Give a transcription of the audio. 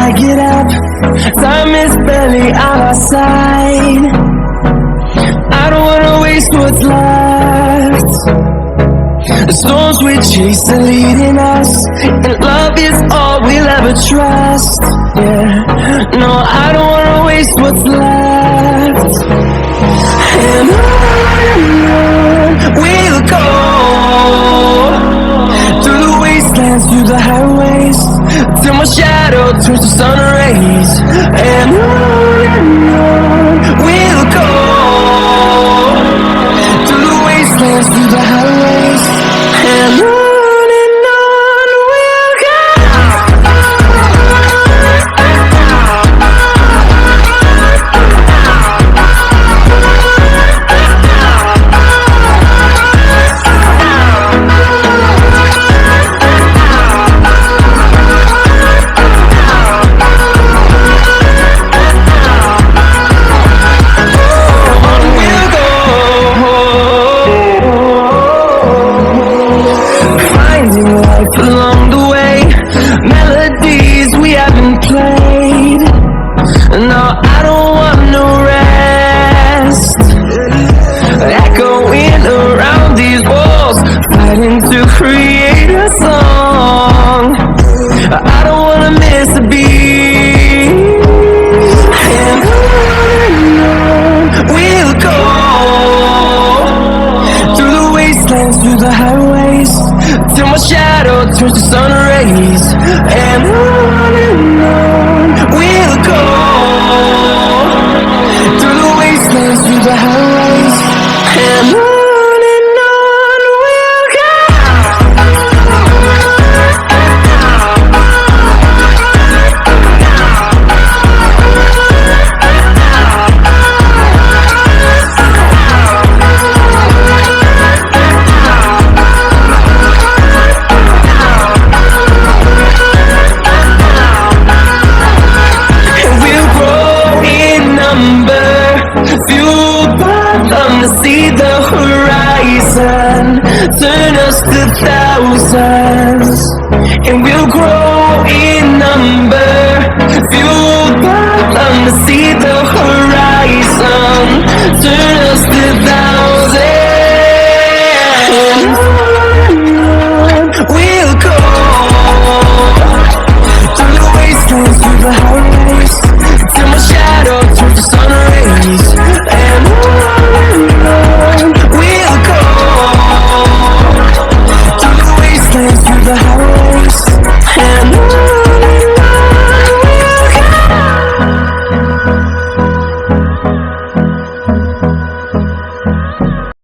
I get up, time is barely on our side. I don't wanna waste what's left. The storms we chase are leading us, and love is all we'll ever trust. Yeah, no, I don't wanna waste what's left. And on we'll go, through the wastelands, through the highways, till my shadow turns to sun rays. And on we'll go, through the wastelands, through the highways, and on we'll go. Along the way, melodies we haven't played. No, I don't want no rest. Echoing around these walls, fighting to create a song. I don't wanna miss a beat. And on we'll go, through the wastelands, through the highways, till my shadow turns to sun rays. And on we'll go, through the wastelands, through the highways, and on we'll go. See the horizon, turn us to